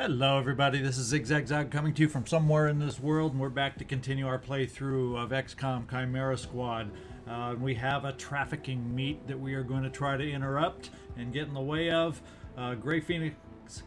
Hello everybody, this is ZigZagZog coming to you from somewhere in this world, and we're back to continue our playthrough of Xcom Chimera Squad. We have a trafficking meet that we are going to try to interrupt and get in the way of. Grey Phoenix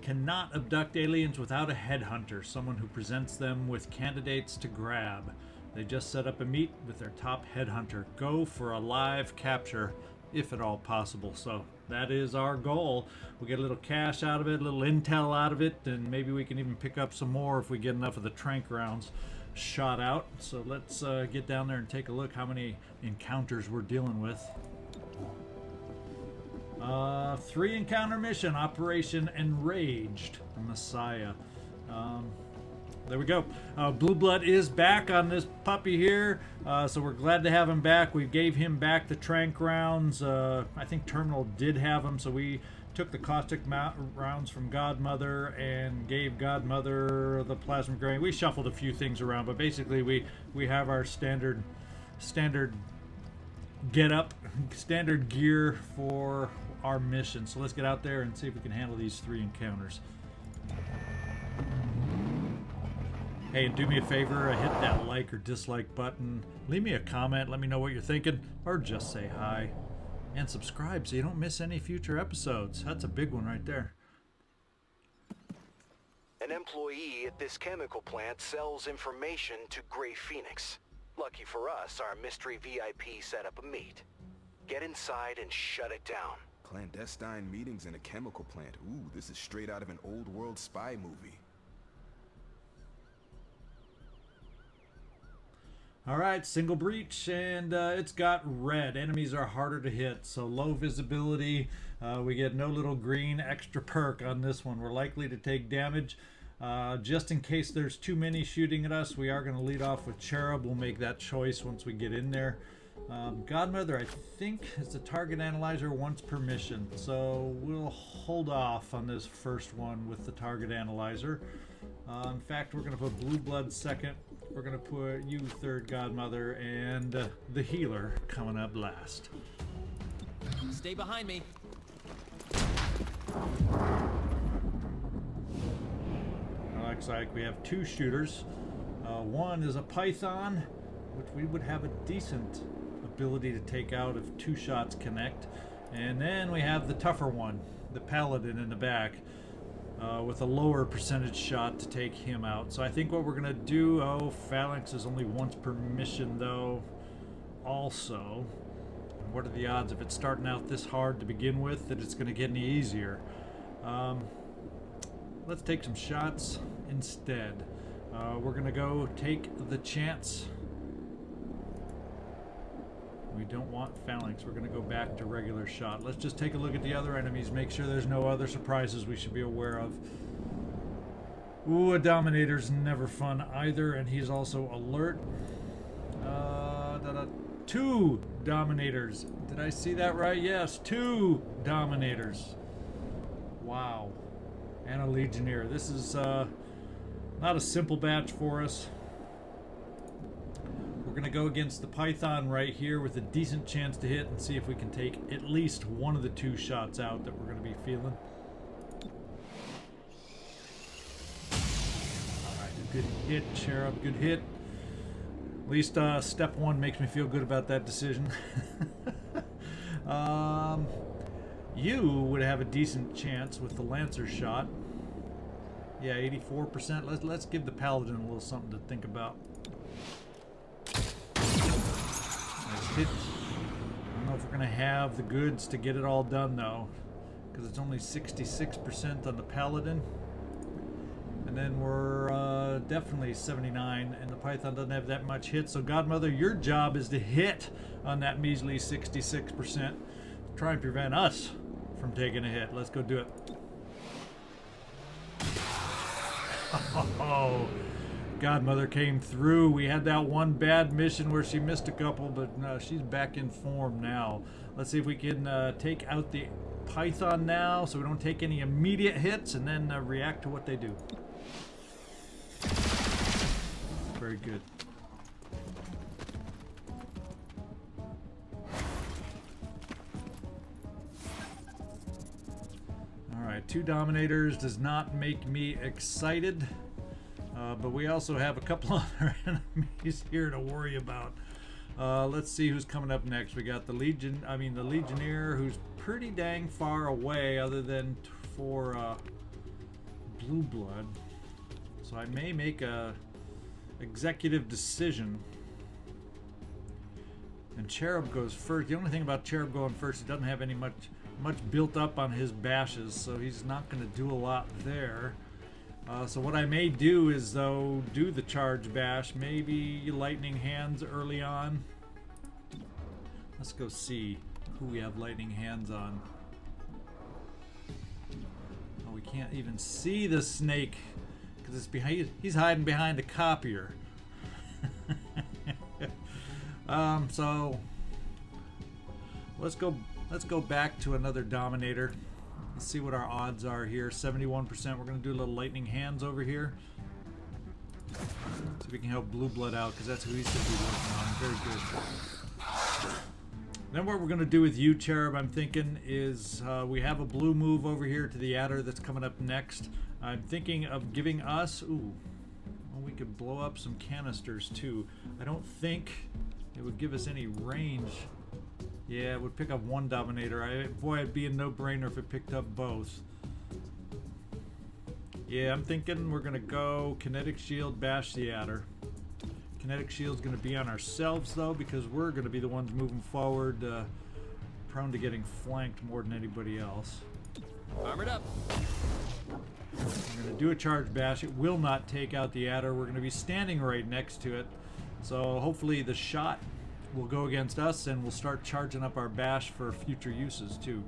cannot abduct aliens without a headhunter, someone who presents them with candidates to grab. They just set up a meet with their top headhunter. Go for a live capture, if at all possible. So that is our goal. We'll get a little cash out of it, a little intel out of it, and maybe we can even pick up some more if we get enough of the trank rounds shot out. So let's get down there and take a look how many encounters we're dealing with. 3 encounter mission, Operation Enraged Messiah. There we go. Blue Blood is back on this puppy here, so we're glad to have him back. We gave him back the trank rounds. I think Terminal did have them, so we took the caustic rounds from Godmother and gave Godmother the plasma grenade. We shuffled a few things around, but basically we have our standard standard gear for our mission. So let's get out there and see if we can handle these 3 encounters. Hey, and do me a favor, hit that like or dislike button. Leave me a comment, let me know what you're thinking, or just say hi. And subscribe so you don't miss any future episodes. That's a big one right there. An employee at this chemical plant sells information to Grey Phoenix. Lucky for us, our mystery VIP set up a meet. Get inside and shut it down. Clandestine meetings in a chemical plant. Ooh, this is straight out of an old world spy movie. Alright, single breach, and it's got red. Enemies are harder to hit, so low visibility. We get no little green extra perk on this one. We're likely to take damage. Just in case there's too many shooting at us, we are going to lead off with Cherub. We'll make that choice once we get in there. Godmother, I think, is the target analyzer once per mission, so we'll hold off on this first one with the target analyzer. In fact, we're going to put Blue Blood second. We're going to put you third, Godmother, and the healer coming up last. Stay behind me. Looks like we have 2 shooters. One is a Python, which we would have a decent ability to take out if 2 shots connect. And then we have the tougher one, the Paladin in the back. With a lower percentage shot to take him out. So I think what we're going to do... Oh, Phalanx is only once per mission, though. Also, what are the odds if it's starting out this hard to begin with that it's going to get any easier? Let's take some shots instead. We're going to go take the chance. We don't want Phalanx. We're going to go back to regular shot. Let's just take a look at the other enemies, make sure there's no other surprises we should be aware of. Ooh, a Dominator's never fun either, and he's also alert. 2 Dominators. Did I see that right? Yes, 2 Dominators. Wow. And a Legionnaire. This is not a simple batch for us. We're going to go against the Python right here with a decent chance to hit and see if we can take at least one of the 2 shots out that we're going to be feeling. Alright, good hit, Cherub, good hit. At least step 1 makes me feel good about that decision. You would have a decent chance with the Lancer shot. Yeah, 84%. Let's give the Paladin a little something to think about. Hit. I don't know if we're going to have the goods to get it all done, though, because it's only 66% on the Paladin. And then we're definitely 79, and the Python doesn't have that much hit. So, Godmother, your job is to hit on that measly 66%. Try and prevent us from taking a hit. Let's go do it. Oh, Godmother came through. We had that one bad mission where she missed a couple, but she's back in form now. Let's see if we can take out the Python now so we don't take any immediate hits and then react to what they do. Very good. 2 Dominators does not make me excited. But we also have a couple other enemies here to worry about. Let's see who's coming up next. We got the Legionnaire, who's pretty dang far away other than for Blue Blood. So I may make a executive decision. And Cherub goes first. The only thing about Cherub going first, he doesn't have any much built up on his bashes, so he's not going to do a lot there. So what I may do is, though, do the charge bash, maybe lightning hands early on. Let's go see who we have lightning hands on. Oh, we can't even see the snake because it's behind. He's hiding behind a copier. So let's go back to another Dominator. Let's see what our odds are here. 71%. We're going to do a little lightning hands over here. See if we can help Blue Blood out, because that's who he's going to be working on. Very good. Then what we're going to do with you, Cherub, I'm thinking is we have a blue move over here to the adder that's coming up next. I'm thinking of giving us... Ooh. Well, we could blow up some canisters, too. I don't think it would give us any range. Yeah, it would pick up 1 Dominator. Boy, it'd be a no-brainer if it picked up both. Yeah, I'm thinking we're going to go Kinetic Shield, bash the adder. Kinetic Shield's going to be on ourselves, though, because we're going to be the ones moving forward, prone to getting flanked more than anybody else. Armored up. We're going to do a charge bash. It will not take out the adder. We're going to be standing right next to it. So hopefully the shot will go against us, and we'll start charging up our bash for future uses too.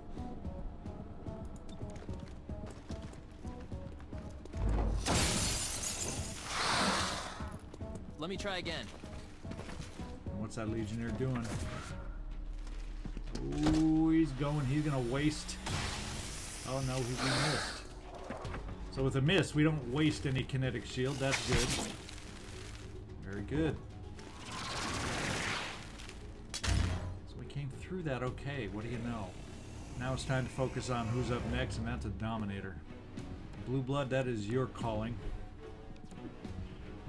Let me try again. What's that Legionnaire doing? Ooh, he's gonna waste. Oh no, we missed. So with a miss, we don't waste any kinetic shield. That's good. Very good. Through that okay. What do you know? Now it's time to focus on who's up next, and that's a Dominator. Blue Blood, that is your calling.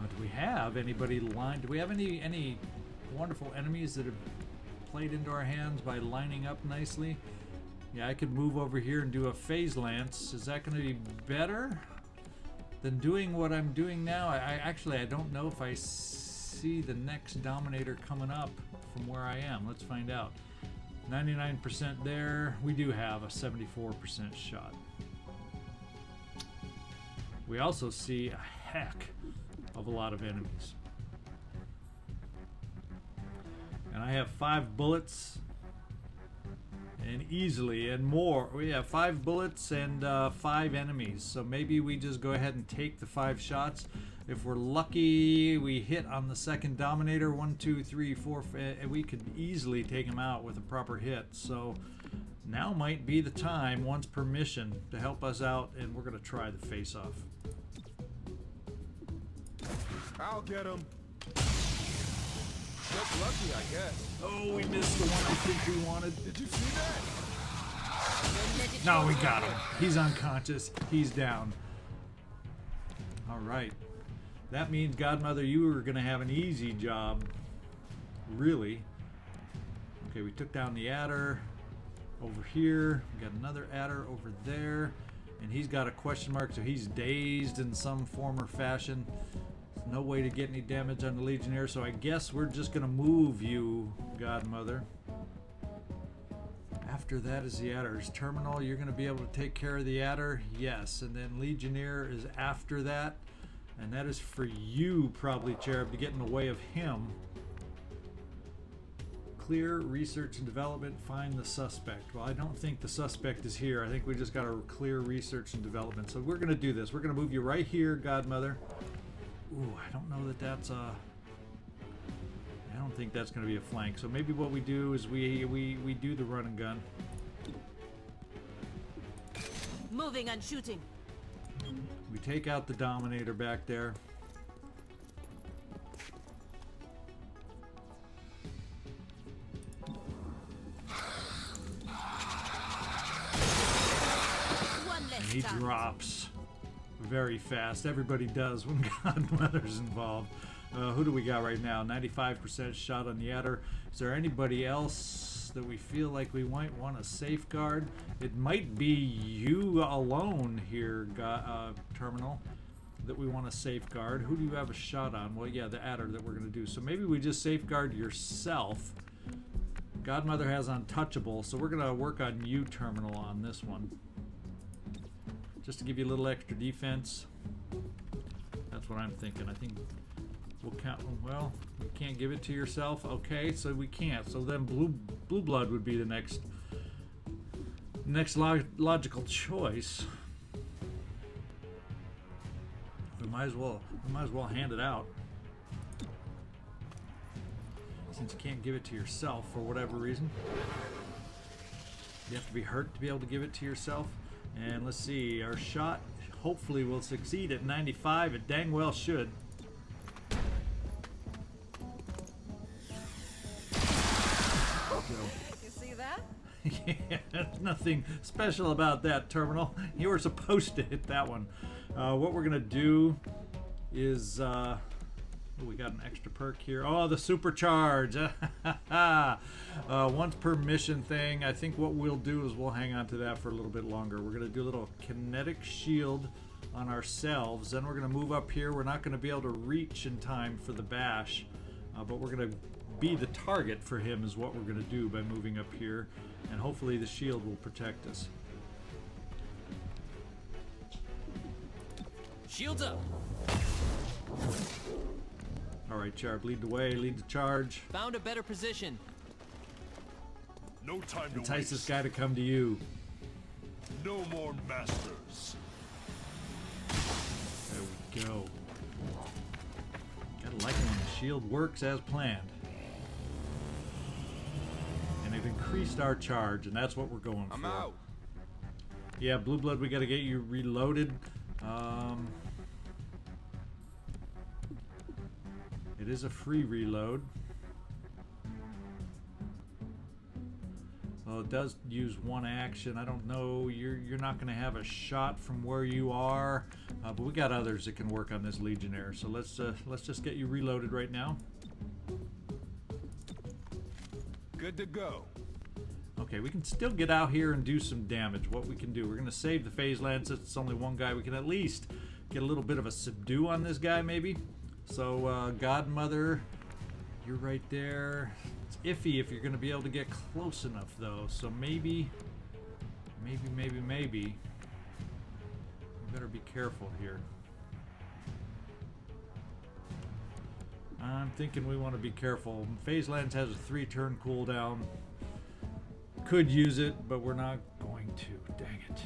Do we have anybody lined? Do we have any wonderful enemies that have played into our hands by lining up nicely? Yeah, I could move over here and do a Phase Lance. Is that going to be better than doing what I'm doing now? I don't know if I see the next Dominator coming up from where I am. Let's find out. 99% there. We do have a 74% shot. We also see a heck of a lot of enemies. And I have 5 bullets. And easily, and more. We have 5 bullets and 5 enemies. So maybe we just go ahead and take the 5 shots. If we're lucky, we hit on the second Dominator. 1, 2, 3, 4, and we could easily take him out with a proper hit. So now might be the time, once per mission, to help us out, and we're going to try the face-off. I'll get him. Just lucky, I guess. Oh, we missed the one I think we wanted. Did you see that? No, we got him. He's unconscious. He's down. All right. That means, Godmother, you are going to have an easy job. Really. Okay, we took down the adder over here. We got another adder over there. And he's got a question mark, so he's dazed in some form or fashion. There's no way to get any damage on the Legionnaire, so I guess we're just going to move you, Godmother. After that is the adder's terminal. You're going to be able to take care of the adder. Yes, and then Legionnaire is after that. And that is for you, probably, Cherub, to get in the way of him. Clear research and development, find the suspect. Well, I don't think the suspect is here. I think we just got to clear research and development. So we're going to do this. We're going to move you right here, Godmother. Ooh, I don't know that that's a... I don't think that's going to be a flank. So maybe what we do is we do the run and gun. Moving and shooting. We take out the Dominator back there. he drops very fast. Everybody does when Godmother's involved. Who do we got right now? 95% shot on the adder. Is there anybody else that we feel like we might want to safeguard? It might be you alone here, Terminal, that we want to safeguard. Who do you have a shot on? Well, yeah, the adder that we're going to do. So maybe we just safeguard yourself. Godmother has untouchable, so we're going to work on you, Terminal, on this one. Just to give you a little extra defense. That's what I'm thinking. I think we'll count. Well, you can't give it to yourself. Okay, so we can't. So then blue blood would be the next logical choice. We might as well hand it out. Since you can't give it to yourself for whatever reason. You have to be hurt to be able to give it to yourself. And let's see, our shot hopefully will succeed at 95. It dang well should. You see that? Yeah, there's nothing special about that, Terminal. You were supposed to hit that one. What we're gonna do is we got an extra perk here. Oh, the supercharge. Once per mission thing. I think what we'll do is we'll hang on to that for a little bit longer. We're gonna do a little kinetic shield on ourselves. Then we're gonna move up here. We're not gonna be able to reach in time for the bash, but we're gonna be the target for him is what we're gonna do by moving up here. And hopefully the shield will protect us. Shields up. All right, Charb, lead the way, lead the charge. Found a better position. No time to Entice waste. this guy to come to you. No more masters. There we go. Gotta like it when the shield works as planned. And they've increased our charge, and that's what we're going for. I'm out. Yeah, Blue Blood, we gotta get you reloaded. It is a free reload. Well, it does use one action. I don't know. You're not going to have a shot from where you are, but we got others that can work on this Legionnaire. So let's just get you reloaded right now. Good to go. Okay, we can still get out here and do some damage. What we can do, we're going to save the phase lance. It's only one guy. We can at least get a little bit of a subdue on this guy, maybe. So, Godmother, you're right there. It's iffy if you're going to be able to get close enough, though. So maybe. We better be careful here. I'm thinking we want to be careful. Phase Lance has a 3-turn cooldown. Could use it, but we're not going to. Dang it.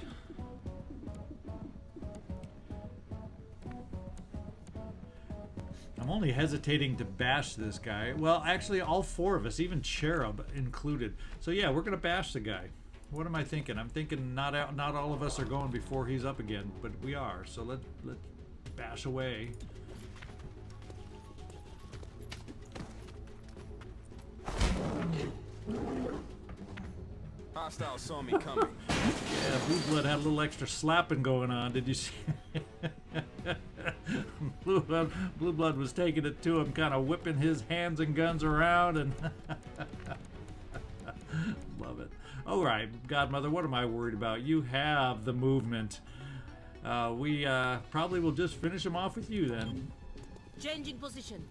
I'm only hesitating to bash this guy. Well, actually, all 4 of us, even Cherub included. So yeah, we're gonna bash the guy. What am I thinking? I'm thinking not all of us are going before he's up again, but we are. So let's bash away. Hostiles saw me coming. Yeah, Blue Blood had a little extra slapping going on. Did you see? Blue Blood was taking it to him, kind of whipping his hands and guns around, and love it. All right, Godmother, what am I worried about? You have the movement. We probably will just finish him off with you then. Changing position.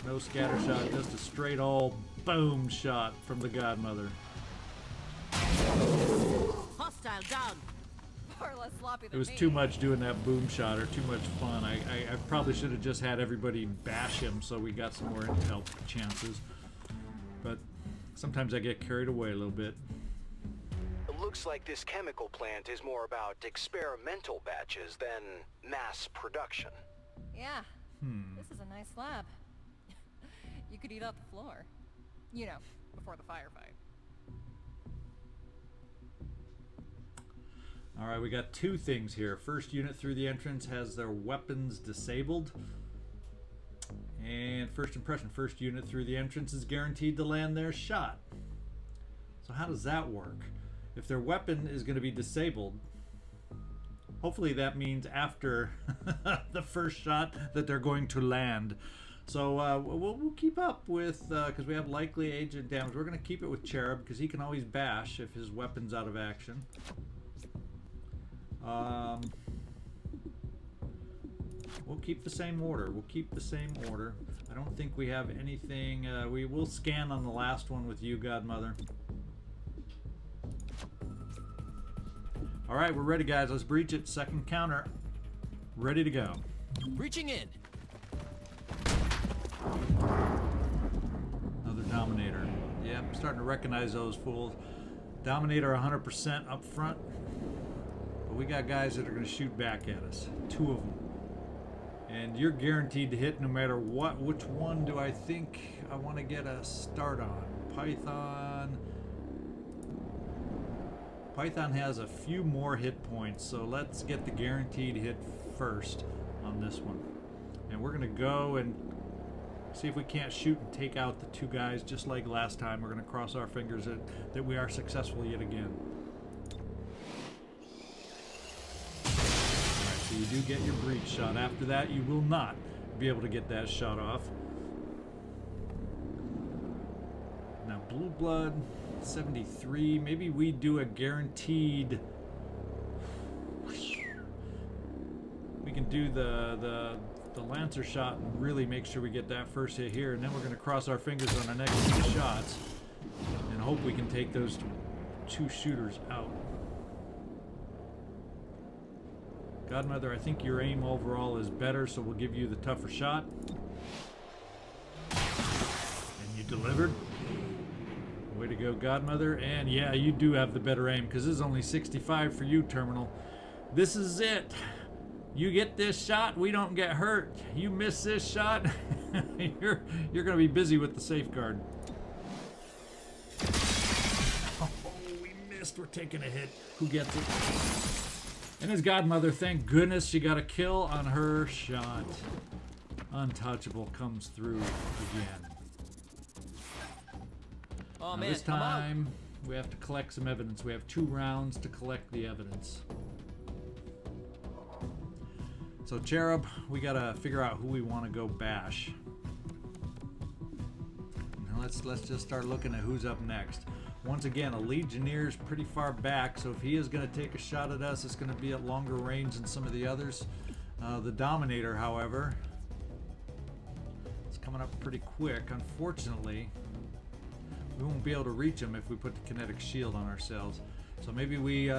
No scatter shot, just a straight old boom shot from the Godmother. Hostile down. Far less sloppy It than was me. too much doing that boom shot, or too much fun. I probably should have just had everybody bash him so we got some more intel chances. But sometimes I get carried away a little bit. It looks like this chemical plant is more about experimental batches than mass production. Yeah. This is a nice lab. You could eat out the floor. You know, before the firefight. All right, we got 2 things here. First unit through the entrance has their weapons disabled. And first impression, first unit through the entrance is guaranteed to land their shot. So how does that work? If their weapon is going to be disabled, hopefully that means after the first shot that they're going to land. So we'll keep up with, because we have likely agent damage. We're going to keep it with Cherub because he can always bash if his weapon's out of action. We'll keep the same order. We'll keep the same order. I don't think we have anything. We will scan on the last one with you, Godmother. All right, we're ready, guys. Let's breach it. Second counter. Ready to go. Reaching in. Another Dominator. Yeah, I'm starting to recognize those fools. Dominator 100% up front. But we got guys that are going to shoot back at us. 2 of them. And you're guaranteed to hit no matter what. Which one do I think I want to get a start on? Python. Python has a few more hit points, so let's get the guaranteed hit first on this one. And we're going to go and see if we can't shoot and take out the 2 guys just like last time. We're going to cross our fingers that we are successful yet again. Alright, so you do get your breach shot. After that, you will not be able to get that shot off. Now, Blue Blood 73. Maybe we do a guaranteed. We can do the Lancer shot and really make sure we get that first hit here, and then we're going to cross our fingers on our next 2 shots and hope we can take those 2 shooters out. Godmother, I think your aim overall is better, so we'll give you the tougher shot. And you delivered. Way to go, Godmother. And yeah, you do have the better aim because this is only 65 for you, Terminal. This is it. You get this shot, we don't get hurt. You miss this shot, you're going to be busy with the safeguard. Oh, we missed. We're taking a hit. Who gets it? And his Godmother, thank goodness she got a kill on her shot. Untouchable comes through again. Oh Now man, this time we have to collect some evidence. We have 2 rounds to collect the evidence. So Cherub, we gotta figure out who we want to go bash. Now let's just start looking at who's up next. Once again, a Legionnier's pretty far back, so if he is going to take a shot at us, it's going to be at longer range than some of the others. The Dominator, however, is coming up pretty quick. Unfortunately, we won't be able to reach him if we put the kinetic shield on ourselves. So maybe we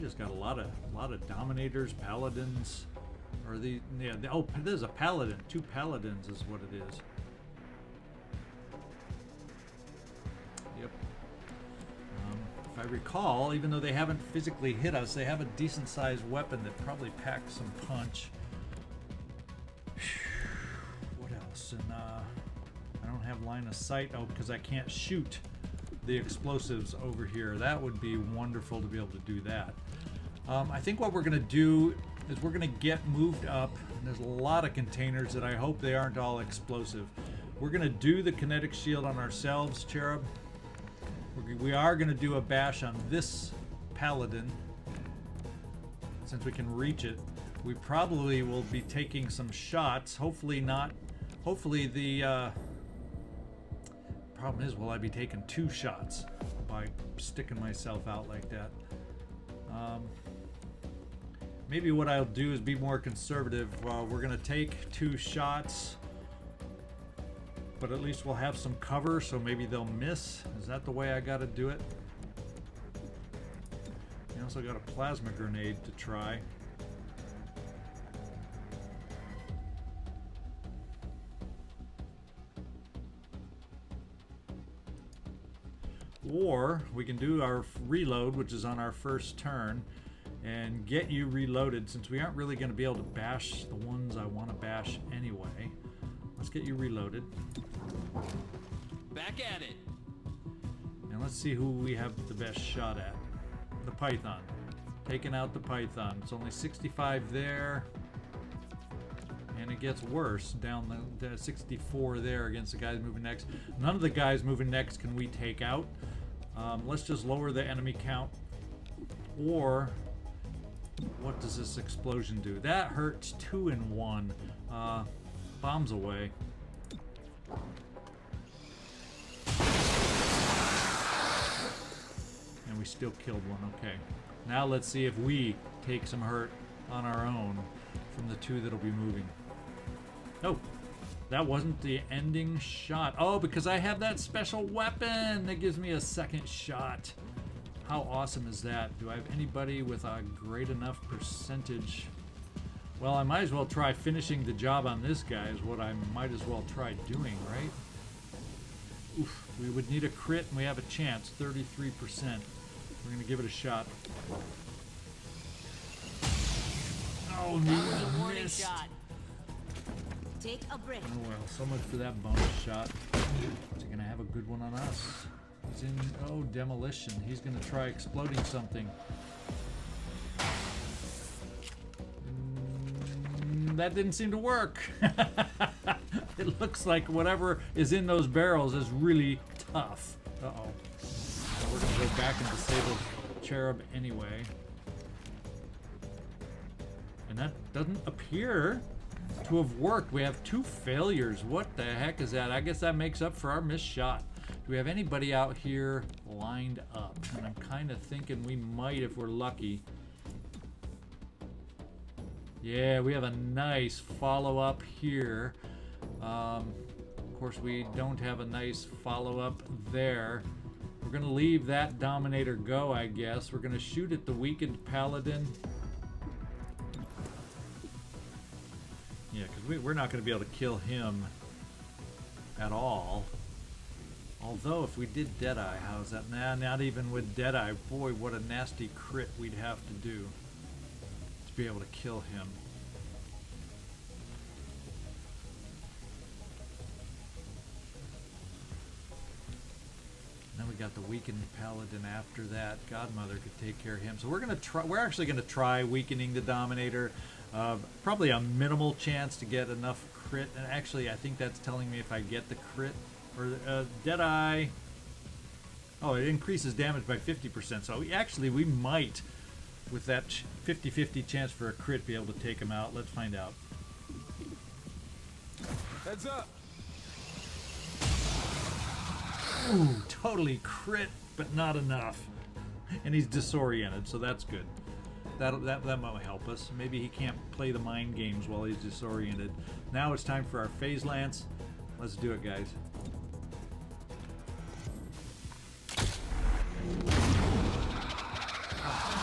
just got a lot of Dominators, Paladins, or oh, there's a Paladin. 2 Paladins is what it is. Yep. If I recall, even though they haven't physically hit us, they have a decent-sized weapon that probably packs some punch. What else? And I don't have line of sight. Oh, because I can't shoot the explosives over here. That would be wonderful to be able to do that. I think what we're going to do is we're going to get moved up. And there's a lot of containers that I hope they aren't all explosive. We're going to do the kinetic shield on ourselves, Cherub. We are going to do a bash on this Paladin. Since we can reach it. We probably will be taking some shots. Hopefully not. Hopefully the problem is, will I be taking 2 shots by sticking myself out like that? Maybe what I'll do is be more conservative. We're going to take 2 shots, but at least we'll have some cover, so maybe they'll miss. Is that the way I got to do it? You also got a plasma grenade to try. Or we can do our reload, which is on our first turn, and get you reloaded since we aren't really going to be able to bash the ones I want to bash anyway. Let's get you reloaded. Back at it. And let's see who we have the best shot at. The Python. Taking out the Python. It's only 65 there. And it gets worse down the 64 there against the guys moving next. None of the guys moving next can we take out. Let's just lower the enemy count. Or, what does this explosion do? That hurts 2 in 1. Bombs away. And we still killed one. Okay. Now let's see if we take some hurt on our own from the 2 that'll be moving. Oh, that wasn't the ending shot. Oh, because I have that special weapon that gives me a second shot. How awesome is that? Do I have anybody with a great enough percentage? Well, I might as well try finishing the job on this guy is what I might as well try doing, right? Oof, we would need a crit and we have a chance, 33%. We're gonna give it a shot. Oh, no, missed. Shot. Take a breath. Oh well, so much for that bonus shot. Is he gonna have a good one on us? He's in, oh, demolition. He's gonna try exploding something. That didn't seem to work. It looks like whatever is in those barrels is really tough. Uh-oh. So we're gonna go back and disable Cherub anyway. And that doesn't appear to have worked. We have 2 failures. What the heck is that? I guess that makes up for our missed shot. Do we have anybody out here lined up? And I'm kind of thinking we might if we're lucky. Yeah, we have a nice follow-up here. Of course, we don't have a nice follow-up there. We're going to leave that Dominator go, I guess. We're going to shoot at the weakened Paladin. Yeah, because we're not going to be able to kill him at all. Although, if we did Deadeye, how's that? Nah, not even with Deadeye. Boy, what a nasty crit we'd have to do to be able to kill him. Then we got the weakened Paladin after that. Godmother could take care of him. So we're gonna try. We're actually gonna try weakening the Dominator. Probably a minimal chance to get enough crit. And actually, I think that's telling me if I get the crit or Deadeye. Oh, it increases damage by 50%. So actually, we might, with that 50-50 chance for a crit, be able to take him out. Let's find out. Heads up! Ooh, totally crit, but not enough. And he's disoriented, so that's good. That might help us. Maybe he can't play the mind games while he's disoriented. Now it's time for our Phase Lance. Let's do it, guys.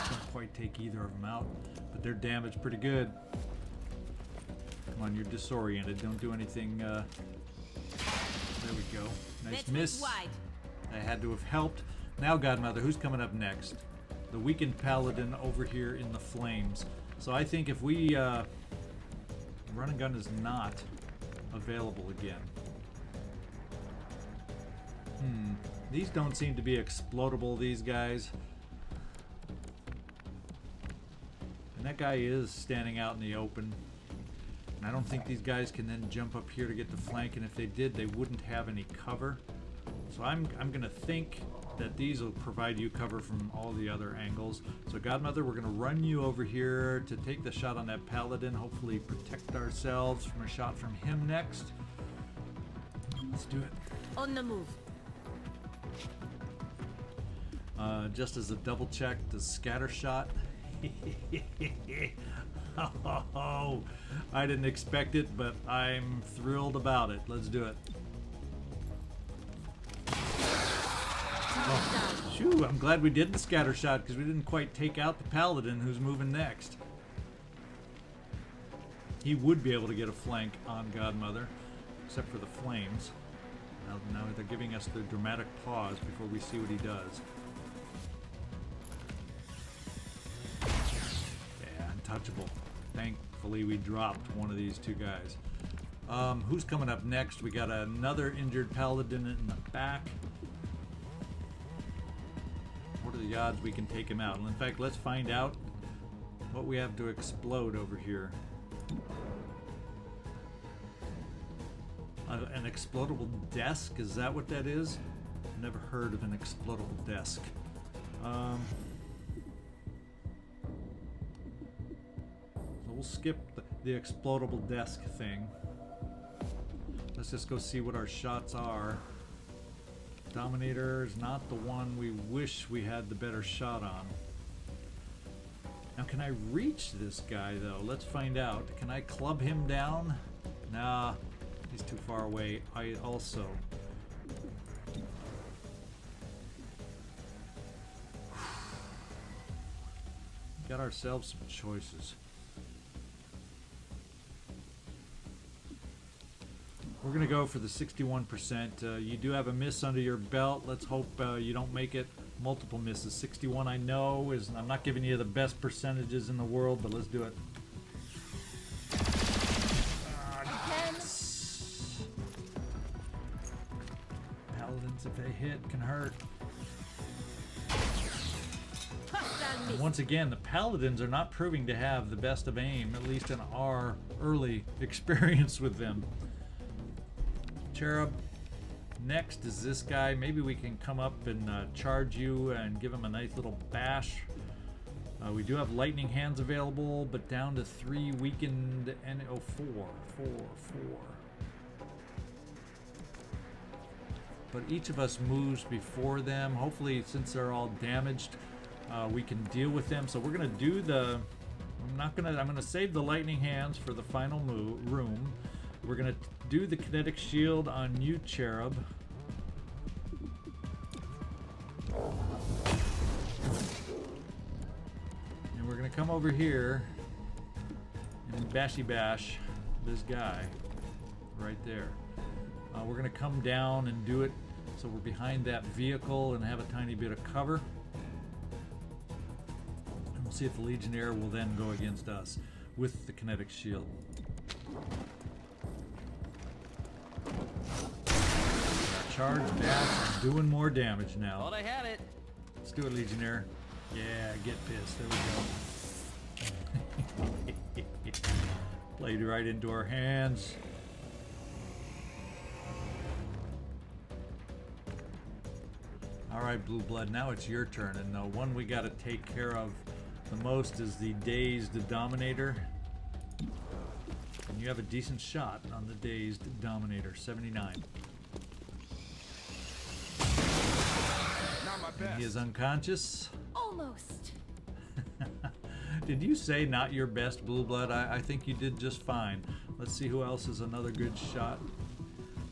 Can't quite take either of them out, but they're damaged pretty good. Come on, you're disoriented. Don't do anything. There we go. Nice miss. That had to have helped. Now, Godmother, who's coming up next? The weakened Paladin over here in the flames. So I think if we... Run and gun is not available again. These don't seem to be explodable, these guys. And that guy is standing out in the open. And I don't think these guys can then jump up here to get the flank, and if they did, they wouldn't have any cover. So I'm going to think that these will provide you cover from all the other angles. So Godmother, we're going to run you over here to take the shot on that Paladin, hopefully protect ourselves from a shot from him next. Let's do it. On the move. Just as a double check, the scatter shot. Oh, I didn't expect it, but I'm thrilled about it. Let's do it. Oh, shoo, I'm glad we did the scatter shot because we didn't quite take out the Paladin who's moving next. He would be able to get a flank on Godmother, except for the flames. Now they're giving us the dramatic pause before we see what he does. Yeah, untouchable. Thankfully we dropped one of these 2 guys. Who's coming up next? We got another injured Paladin in the back. What are the odds we can take him out? And in fact, let's find out what we have to explode over here. An explodable desk? Is that what that is? Never heard of an explodable desk. So we'll skip the explodable desk thing. Let's just go see what our shots are. Dominator is not the one we wish we had the better shot on. Now, can I reach this guy, though? Let's find out. Can I club him down? Nah, he's too far away. I also... Got ourselves some choices. We're going to go for the 61%. You do have a miss under your belt. Let's hope you don't make it multiple misses. 61 I know is... I'm not giving you the best percentages in the world, but let's do it. Paladins, if they hit, can hurt. Once again, the Paladins are not proving to have the best of aim, at least in our early experience with them. Cherub. Next is this guy. Maybe we can come up and charge you and give him a nice little bash. We do have lightning hands available, but down to 3 weakened and 4. But each of us moves before them. Hopefully, since they're all damaged, we can deal with them. So we're gonna do the... I'm gonna save the lightning hands for the final room. We're gonna do the kinetic shield on you, Cherub. And we're gonna come over here and bashy bash this guy right there. We're gonna come down and do it so we're behind that vehicle and have a tiny bit of cover. And we'll see if the Legionnaire will then go against us with the kinetic shield. Charge back, doing more damage now. Thought I had it. Let's do it, Legionnaire. Yeah, get pissed. There we go. Played right into our hands. Alright, Blue Blood, now it's your turn. And the one we got to take care of the most is the Dazed Dominator. And you have a decent shot on the Dazed Dominator, 79. And he is unconscious. Almost. Did you say not your best, Blue Blood? I think you did just fine. Let's see who else is another good shot.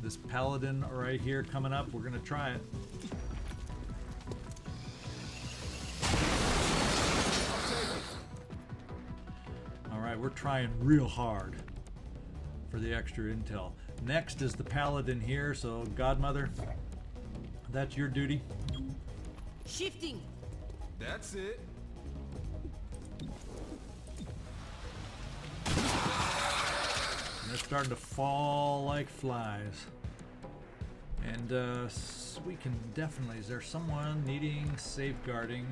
This Paladin right here coming up. We're going to try it. Alright, we're trying real hard for the extra intel. Next is the Paladin here, so Godmother, that's your duty. Shifting. That's it. They're starting to fall like flies. And we can definitely... Is there someone needing safeguarding?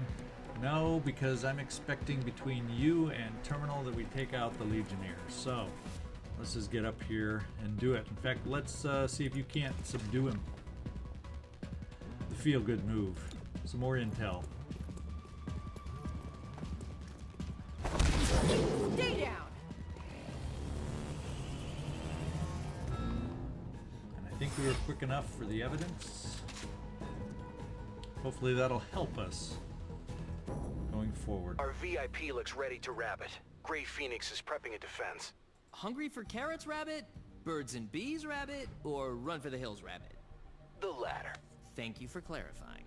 No, because I'm expecting between you and Terminal that we take out the Legionnaires. So, let's just get up here and do it. In fact, let's see if you can't subdue him. The feel-good move. Some more intel. Stay down. And I think we were quick enough for the evidence. Hopefully that'll help us going forward. Our VIP looks ready to rabbit. Grey Phoenix is prepping a defense. Hungry for carrots, rabbit? Birds and bees, rabbit? Or run for the hills, rabbit? The latter. Thank you for clarifying.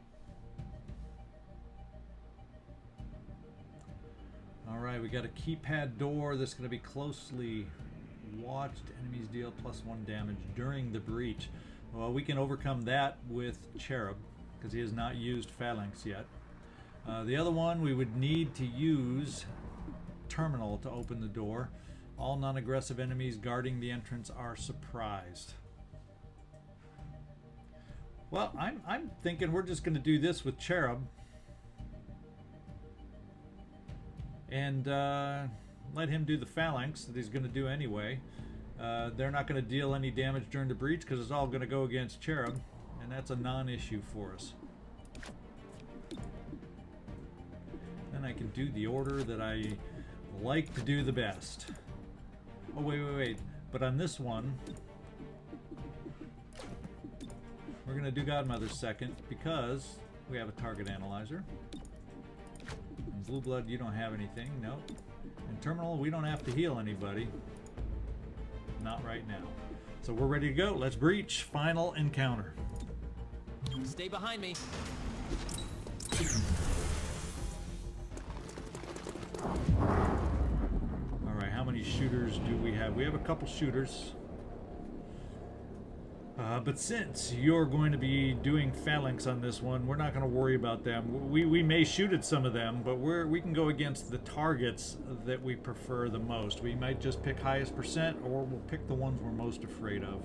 Alright, we got a keypad door that's going to be closely watched. Enemies deal +1 damage during the breach. Well, we can overcome that with Cherub, because he has not used Phalanx yet. The other one, we would need to use Terminal to open the door. All non-aggressive enemies guarding the entrance are surprised. Well, I'm thinking we're just going to do this with Cherub. And let him do the Phalanx that he's going to do anyway. They're not going to deal any damage during the breach because it's all going to go against Cherub. and that's a non-issue for us. Then I can do the order that I like to do the best. Oh, wait. But on this one, we're going to do Godmother second because we have a target analyzer. In Blue Blood, you don't have anything. Nope. In Terminal, we don't have to heal anybody. Not right now. So we're ready to go. Let's breach. Final encounter. Stay behind me. Alright, how many shooters do we have? We have a couple shooters. But since you're going to be doing phalanx on this one, we're not going to worry about them. We may shoot at some of them, but we can go against the targets that we prefer the most. We might just pick highest percent, or we'll pick the ones we're most afraid of.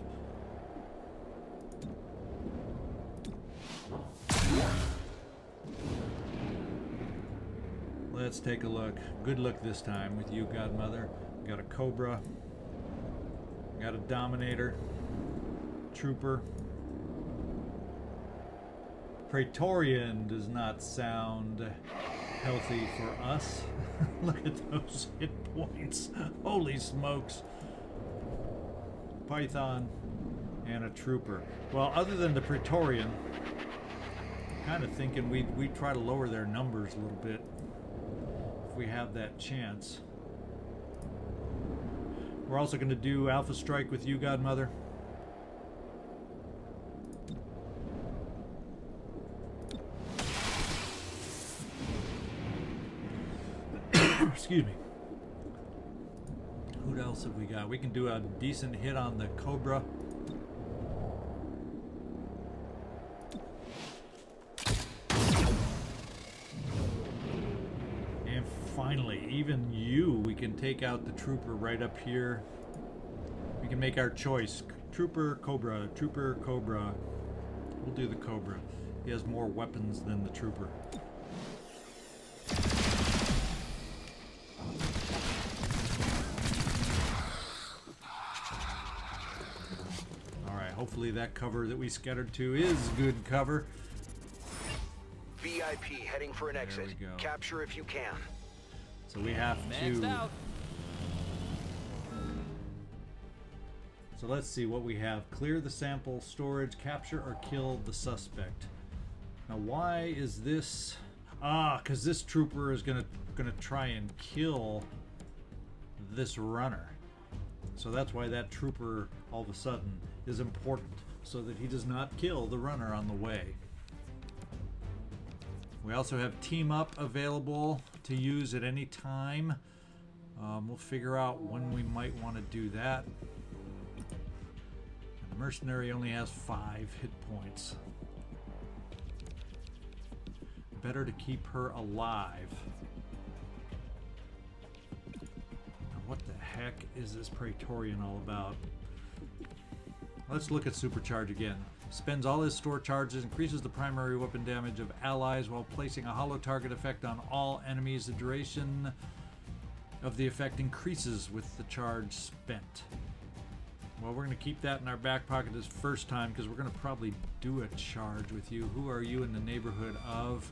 Let's take a look. Good look this time with you, Godmother. We got a Cobra. We got a Dominator. Trooper. Praetorian does not sound healthy for us. Look at those hit points. Holy smokes. Python and a Trooper. Well, other than the Praetorian, I'm kind of thinking we'd try to lower their numbers a little bit if we have that chance. We're also going to do Alpha Strike with you, Godmother. Excuse me. Who else have we got? We can do a decent hit on the Cobra. And finally, even you, we can take out the Trooper right up here. We can make our choice. Trooper, Cobra, Trooper, Cobra. We'll do the Cobra. He has more weapons than the Trooper. Hopefully that cover that we scattered to is good cover. VIP heading for an exit. There we go. Capture if you can. So we have Maxed out. So let's see what we have. Clear the sample storage, capture or kill the suspect. Now why is this? Because this trooper is gonna try and kill this runner. So that's why that trooper all of a sudden is important, so that he does not kill the runner on the way. We also have Team Up available to use at any time. We'll figure out when we might want to do that. The mercenary only has 5 hit points. Better to keep her alive. Now, what the heck is this Praetorian all about? Let's look at Supercharge again. Spends all his store charges, increases the primary weapon damage of allies while placing a hollow target effect on all enemies. The duration of the effect increases with the charge spent. Well, we're going to keep that in our back pocket this first time because we're going to probably do a charge with you. Who are you in the neighborhood of?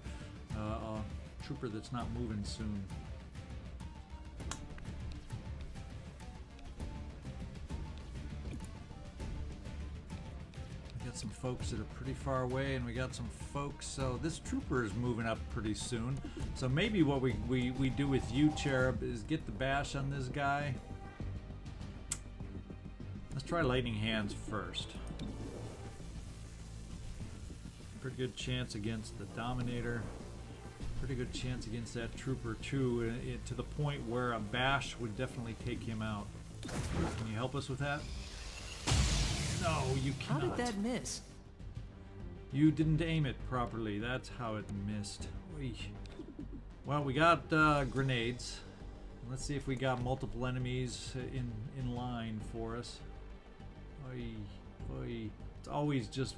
A trooper that's not moving soon. Some folks that are pretty far away, and we got some folks, so this trooper is moving up pretty soon. So maybe what we do with you, Cherub, is get the bash on this guy. Let's try lightning hands first. Pretty good chance against the Dominator. Pretty good chance against that trooper too, to the point where a bash would definitely take him out. Can you help us with that? No, you cannot. How did that miss? You didn't aim it properly. That's how it missed. Oy. Well, we got grenades. Let's see if we got multiple enemies in line for us. Oy, oy. It's always just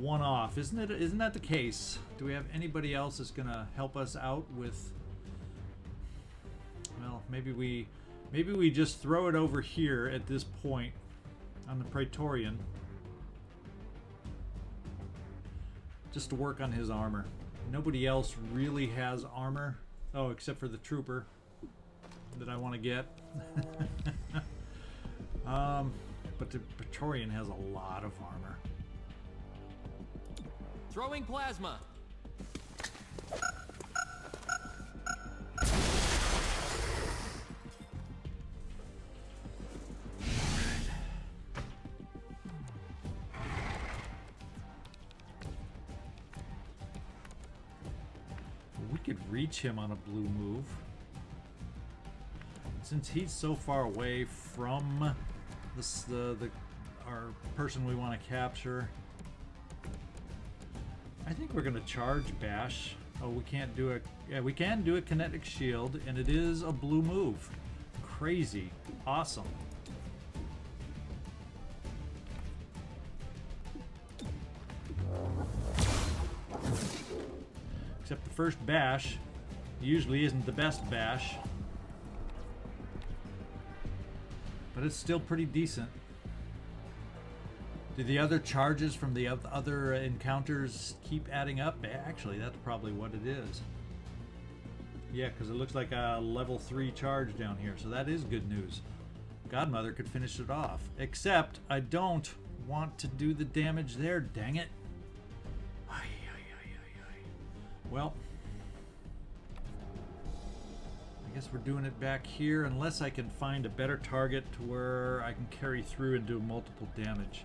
one off, isn't it? Isn't that the case? Do we have anybody else that's gonna help us out with? Well, maybe we just throw it over here at this point on the Praetorian. just to work on his armor. Nobody else really has armor. Oh, except for the trooper that I want to get. But the Praetorian has a lot of armor. Throwing plasma. We could reach him on a blue move. Since he's so far away from this, our person we want to capture, I think we're gonna charge bash. Oh, we can't do it. Yeah, we can do a kinetic shield, and it is a blue move. Crazy, awesome. Except the first bash usually isn't the best bash, but it's still pretty decent. Do the other charges from the other encounters keep adding up? Actually, that's probably what it is. Yeah, because it looks like a level 3 charge down here, so that is good news. Godmother could finish it off. Except, I don't want to do the damage there, dang it. Well, I guess we're doing it back here, unless I can find a better target to where I can carry through and do multiple damage.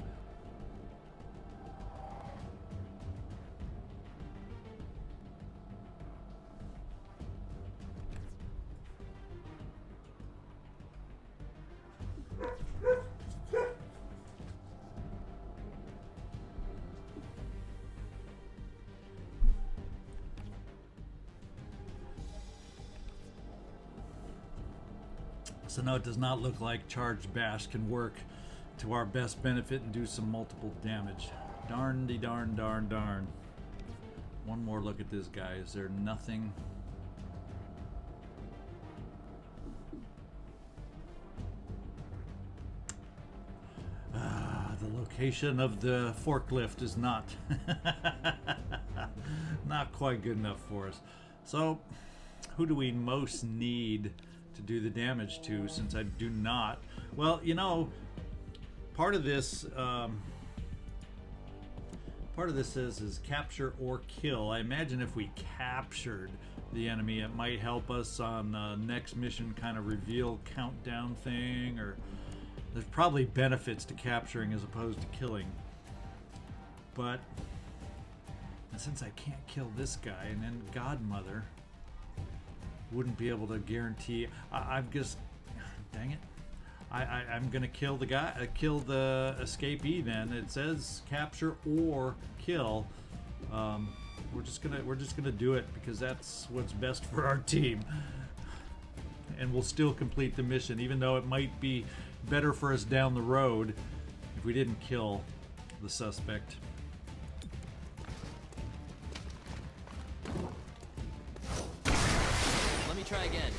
So no, it does not look like Charged Bash can work to our best benefit and do some multiple damage. Darndy darn darn darn. One more look at this guy. Is there nothing? The location of the forklift is not not quite good enough for us. So who do we most need to do the damage to, since I do not? Well, you know, part of this is capture or kill. I imagine if we captured the enemy, it might help us on next mission kind of reveal countdown thing, or there's probably benefits to capturing as opposed to killing. But since I can't kill this guy, and then Godmother wouldn't be able to guarantee, I've just, dang it, I'm gonna kill the guy, kill the escapee. Then it says capture or kill. We're just gonna do it because that's what's best for our team, and we'll still complete the mission, even though it might be better for us down the road if we didn't kill the suspect. Let me try again.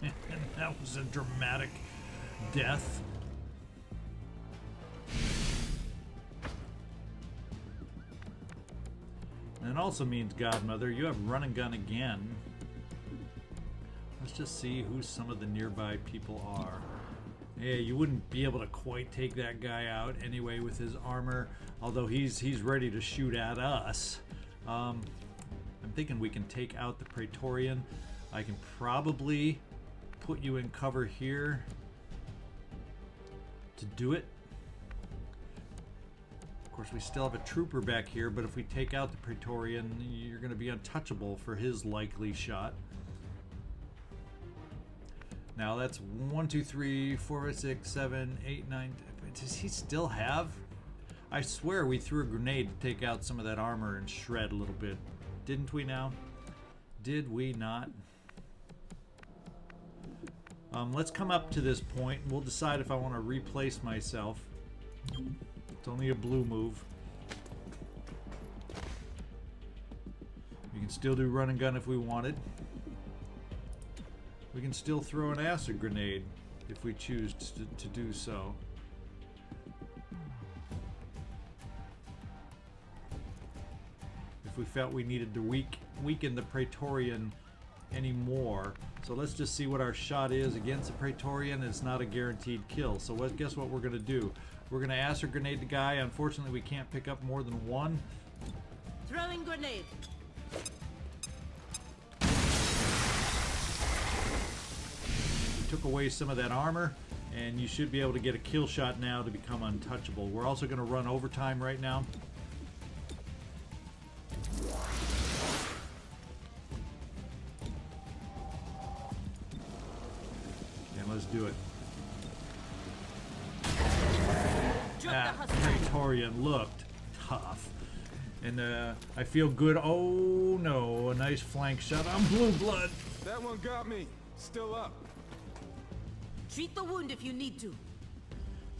And that was a dramatic death. And it also means, Godmother, you have run and gun again. Let's just see who some of the nearby people are. Yeah, you wouldn't be able to quite take that guy out anyway with his armor, although he's ready to shoot at us. I'm thinking we can take out the Praetorian. I can probably put you in cover here to do it. Of course, we still have a trooper back here, but if we take out the Praetorian, you're going to be untouchable for his likely shot. Now that's 1, 2, 3, 4, 5, 6, 7, 8, 9. Does he still have? I swear we threw a grenade to take out some of that armor and shred a little bit. Didn't we now? Did we not? Let's come up to this point and we'll decide if I want to replace myself. It's only a blue move. We can still do run and gun if we wanted. We can still throw an acid grenade if we choose to do so. if we felt we needed to weaken the Praetorian anymore. So let's just see what our shot is against the Praetorian. It's not a guaranteed kill. So guess what we're going to do? We're going to acid grenade the guy. Unfortunately, we can't pick up more than one. Throwing grenade. We took away some of that armor, and you should be able to get a kill shot now to become untouchable. We're also going to run overtime right now. And let's do it. That Praetorian looked tough. And I feel good. Oh no, a nice flank shot on Blue Blood. That one got me. Still up. Treat the wound if you need to.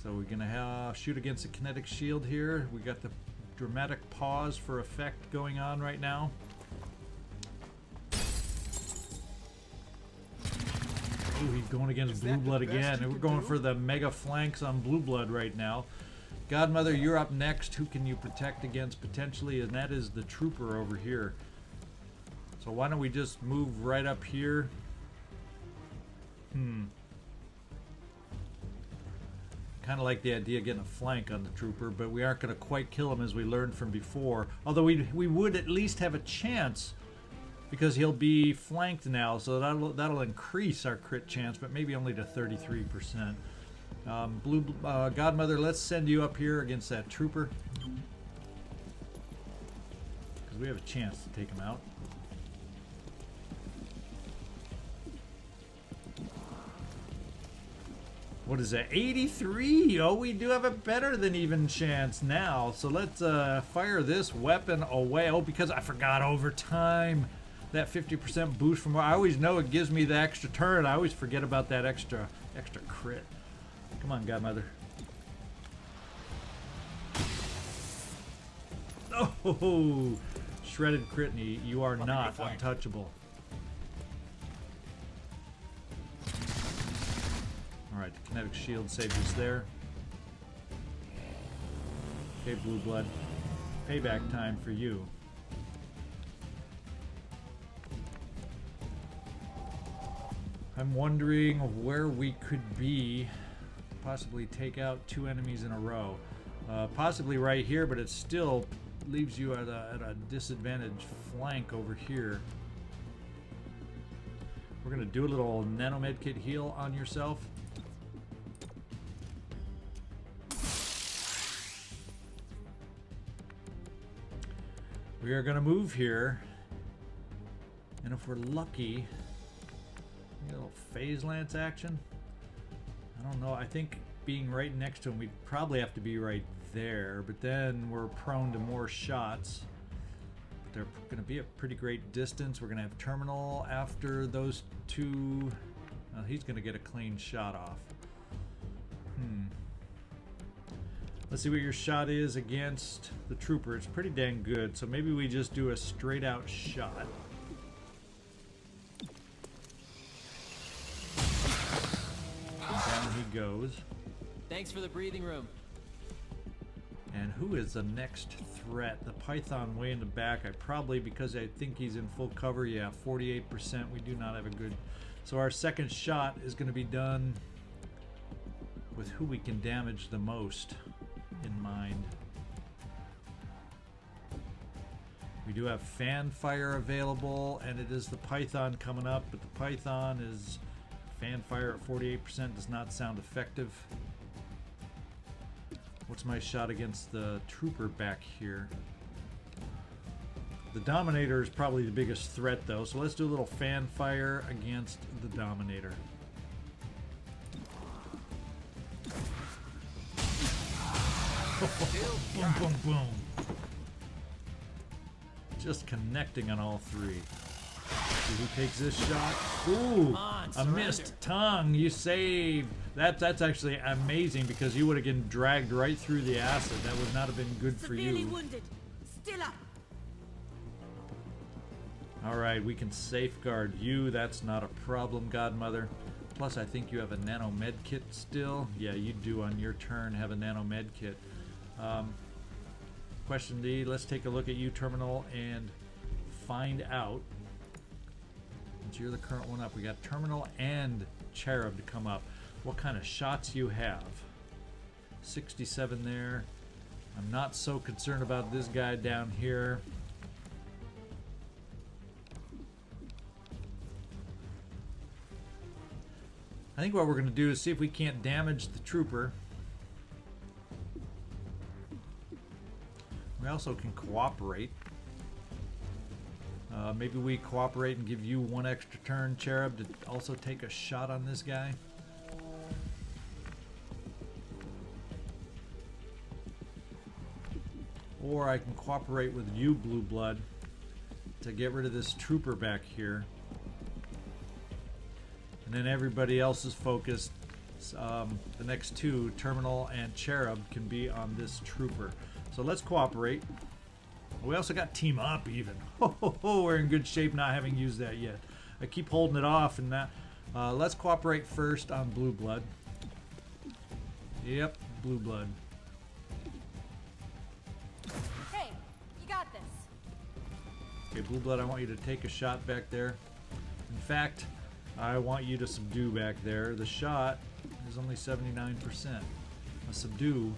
So we're gonna shoot against the kinetic shield here. We got the dramatic pause for effect going on right now. Oh, he's going against Blue Blood again. And we're going for the mega flanks on Blue Blood right now. Godmother, you're up next. Who can you protect against potentially? And that is the trooper over here. So why don't we just move right up here? Kind of like the idea of getting a flank on the trooper, but we aren't going to quite kill him as we learned from before. Although we would at least have a chance because he'll be flanked now, so that'll increase our crit chance, but maybe only to 33%. Godmother, let's send you up here against that trooper because we have a chance to take him out. What is that? 83? Oh, we do have a better than even chance now. So let's fire this weapon away. Oh, because I forgot overtime. That 50% boost from... I always know it gives me the extra turn. I always forget about that extra crit. Come on, Godmother. Oh, shredded crit. You are not untouchable. Alright, the kinetic shield saved us there. Okay, Blue Blood. Payback time for you. I'm wondering where we could be. Possibly take out 2 enemies in a row. Possibly right here, but it still leaves you at a disadvantaged flank over here. We're going to do a little nanomed kit heal on yourself. We are going to move here, and if we're lucky, a little phase lance action. I don't know. I think being right next to him, we'd probably have to be right there, but then we're prone to more shots. But they're going to be a pretty great distance. We're going to have terminal after those two. He's going to get a clean shot off. Let's see what your shot is against the trooper. It's pretty dang good, so maybe we just do a straight out shot. Down he goes. Thanks for the breathing room. And who is the next threat? The Python way in the back. Because I think he's in full cover. Yeah, 48%. We do not have a good... So our second shot is going to be done with who we can damage the most in mind. We do have fan fire available, and it is the Python coming up, but the Python is fan fire at 48%. Does not sound effective. What's my shot against the trooper back here? The Dominator is probably the biggest threat, though, so let's do a little fan fire against the Dominator. Boom, boom, boom. Just connecting on all three. See who takes this shot? Ooh, a missed tongue. You saved. That's actually amazing because you would have been dragged right through the acid. That would not have been good for Severely you. wounded. Still up. All right, we can safeguard you. That's not a problem, Godmother. Plus, I think you have a nano med kit still. Yeah, you do on your turn have a nano med kit. Question D, let's take a look at you, Terminal, and find out. Since you're the current one up, we got Terminal and Cherub to come up. What kind of shots you have? 67 there. I'm not so concerned about this guy down here. I think what we're going to do is see if we can't damage the trooper. We also can cooperate. Maybe we cooperate and give you one extra turn, Cherub, to also take a shot on this guy. Or I can cooperate with you, Blue Blood, to get rid of this trooper back here. And then everybody else is focused. The next two, Terminal and Cherub, can be on this trooper. So let's cooperate. We also got Team Up even. We're in good shape not having used that yet. I keep holding it off and that. Let's cooperate first on Blue Blood. Yep, Blue Blood. Hey, you got this. Okay, Blue Blood, I want you to take a shot back there. In fact, I want you to subdue back there. The shot is only 79%. A subdue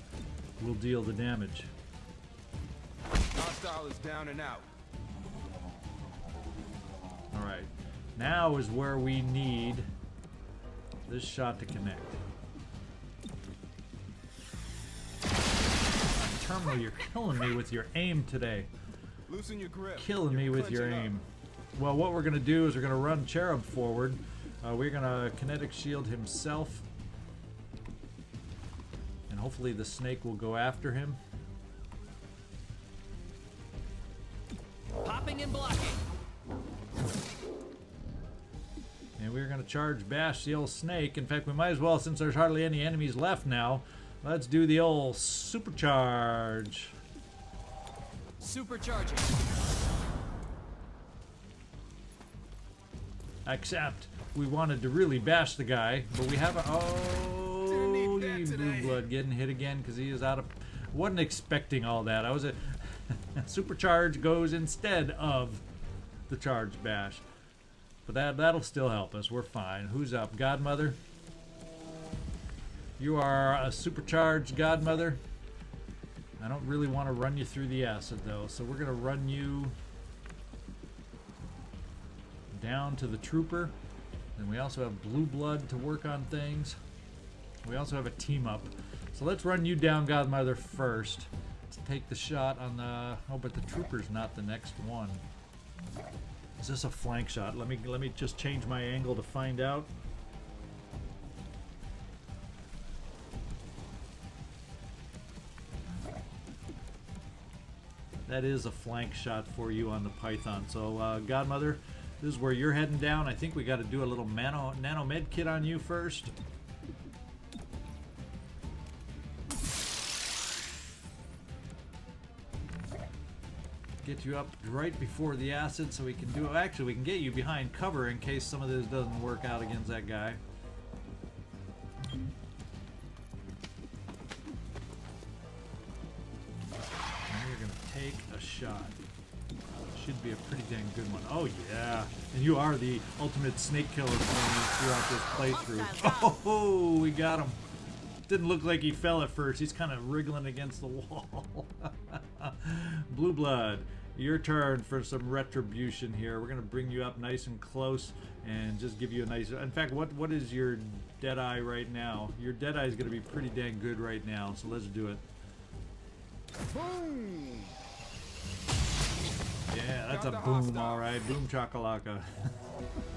will deal the damage. Hostile is down and out. Alright. Now is where we need this shot to connect. Terminal, you're killing me with your aim today. Loosen your grip. Killing me with your aim. Well, what we're going to do is we're going to run Cherub forward. We're going to kinetic shield himself. And hopefully the snake will go after him. Popping and blocking. And we're going to charge bash the old snake. In fact, we might as well, since there's hardly any enemies left now, let's do the old supercharge. Supercharging. Except we wanted to really bash the guy, but we haven't. Oh, you Blue Blood getting hit again because he is out of. Wasn't expecting all that. I was a supercharge goes instead of the charge bash, but that'll still help us. We're fine. Who's up? Godmother. You are a supercharged Godmother. I don't really want to run you through the acid though, so we're gonna run you down to the trooper. And we also have Blue Blood to work on things. We also have a team up. So let's run you down, Godmother, first to take the shot on the. Oh, but the trooper's not the next one. Is this a flank shot? Let me just change my angle to find out. That is a flank shot for you on the Python. So, Godmother, this is where you're heading down. I think we got to do a little nano med kit on you first. Get you up right before the acid so we can do. Actually, we can get you behind cover in case some of this doesn't work out against that guy. Take a shot. Should be a pretty dang good one. Oh yeah, and you are the ultimate snake killer for me throughout this playthrough. Oh, we got him. Didn't look like he fell at first. He's kind of wriggling against the wall. Blue Blood, your turn for some retribution here. We're gonna bring you up nice and close and just give you a nice. In fact, what is your Deadeye right now? Your Deadeye is gonna be pretty dang good right now. So let's do it. Boom! Yeah, that's a boom, alright. Boom chakalaka.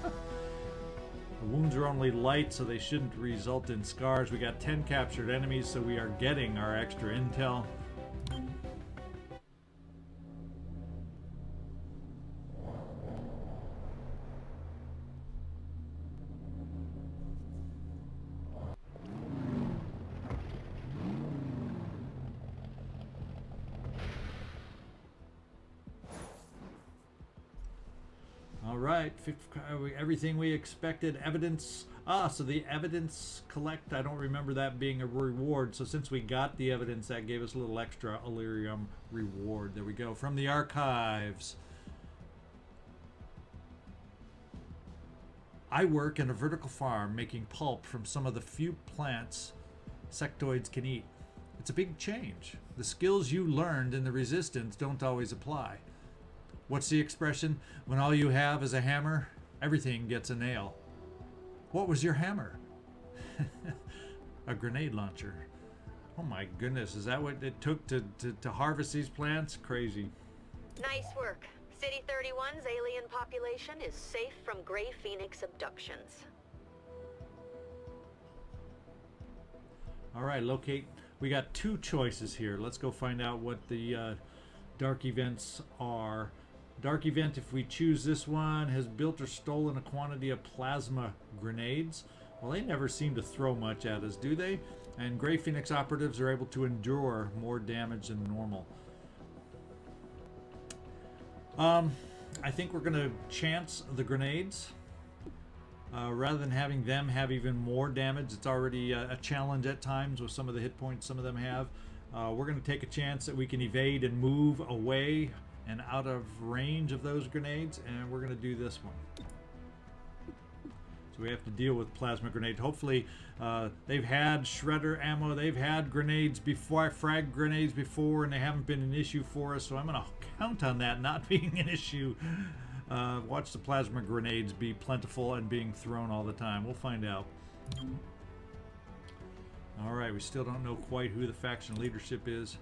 The wounds are only light, so they shouldn't result in scars. We got 10 captured enemies, so we are getting our extra intel. Alright, everything we expected. Evidence So the evidence collect, I don't remember that being a reward. So since we got the evidence, that gave us a little extra Illyrium reward. There we go. From the archives. I work in a vertical farm making pulp from some of the few plants sectoids can eat. It's a big change. The skills you learned in the resistance don't always apply. What's the expression? When all you have is a hammer, everything gets a nail. What was your hammer? A grenade launcher. Oh my goodness, is that what it took to harvest these plants? Crazy. Nice work. City 31's alien population is safe from Grey Phoenix abductions. All right, locate. We got two choices here. Let's go find out what the dark events are. Dark event, if we choose this one, has built or stolen a quantity of plasma grenades. Well, they never seem to throw much at us, do they? And Grey Phoenix operatives are able to endure more damage than normal. I think we're going to chance the grenades. Rather than having them have even more damage, it's already a challenge at times with some of the hit points some of them have. We're going to take a chance that we can evade and move away and out of range of those grenades, and we're going to do this one. So we have to deal with plasma grenades. Hopefully they've had shredder ammo, they've had grenades before, frag grenades before, and they haven't been an issue for us, so I'm going to count on that not being an issue. Watch the plasma grenades be plentiful and being thrown all the time. We'll find out. Alright, we still don't know quite who the faction leadership is,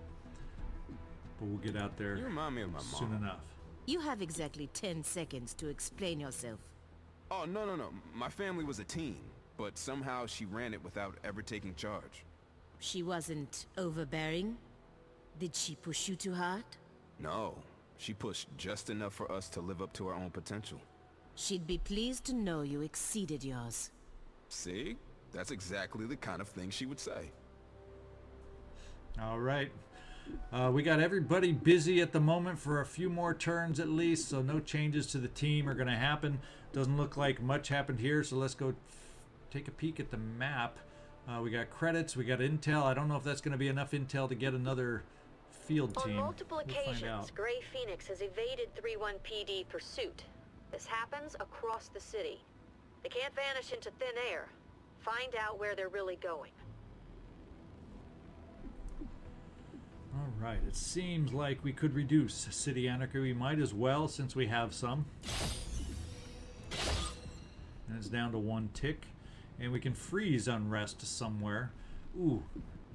but we'll get out there You remind me of my soon mom. enough. You have exactly 10 seconds to explain yourself. Oh, no. My family was a team, but somehow she ran it without ever taking charge. She wasn't overbearing? Did she push you too hard? No, she pushed just enough for us to live up to our own potential. She'd be pleased to know you exceeded yours. See? That's exactly the kind of thing she would say. All right. We got everybody busy at the moment for a few more turns at least, so no changes to the team are going to happen. Doesn't look like much happened here, so let's go take a peek at the map. We got credits, we got intel. I don't know if that's going to be enough intel to get another field team. On multiple We'll find occasions, out. Grey Phoenix has evaded 3-1 PD pursuit. This happens across the city. They can't vanish into thin air. Find out where they're really going. All right, it seems like we could reduce city anarchy. We might as well, since we have some. And it's down to 1 tick. And we can freeze unrest somewhere. Ooh,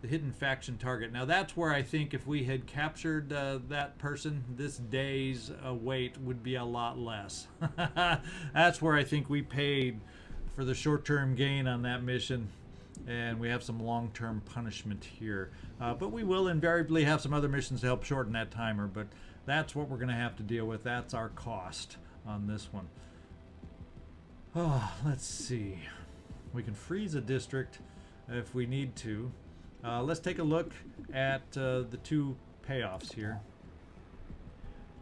the hidden faction target. Now that's where I think if we had captured that person, this day's wait would be a lot less. That's where I think we paid for the short-term gain on that mission. And we have some long-term punishment here. But we will invariably have some other missions to help shorten that timer. But that's what we're going to have to deal with. That's our cost on this one. Oh, let's see. We can freeze a district if we need to. Let's take a look at the two payoffs here.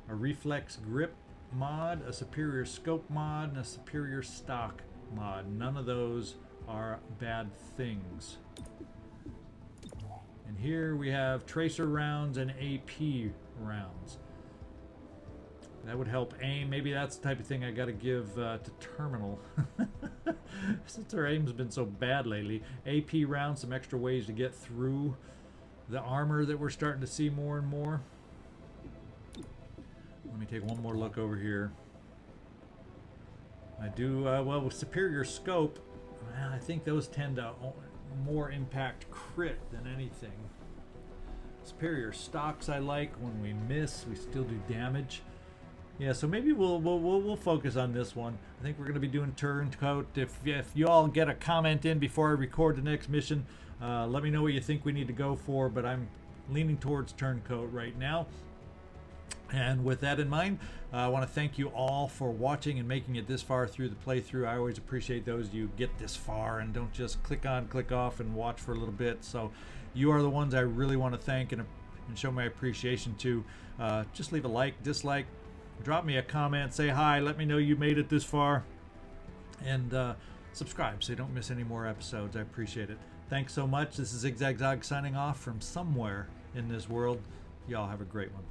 A reflex grip mod, a superior scope mod, and a superior stock mod. None of those are bad things. And here we have tracer rounds and AP rounds. That would help aim. Maybe that's the type of thing I got to give to Terminal. Since our aim's been so bad lately. AP rounds, some extra ways to get through the armor that we're starting to see more and more. Let me take one more look over here. I do, well, with superior scope, I think those tend to more impact crit than anything. Superior stocks I like. When we miss, we still do damage. Yeah, so maybe we'll focus on this one. I think we're going to be doing turncoat. If you all get a comment in before I record the next mission, let me know what you think we need to go for. But I'm leaning towards turncoat right now. And with that in mind, I want to thank you all for watching and making it this far through the playthrough. I always appreciate those you get this far and don't just click on, click off, and watch for a little bit. So you are the ones I really want to thank and show my appreciation to. Just leave a like, dislike, drop me a comment, say hi, let me know you made it this far. And subscribe so you don't miss any more episodes. I appreciate it. Thanks so much. This is ZigZagZog signing off from somewhere in this world. Y'all have a great one.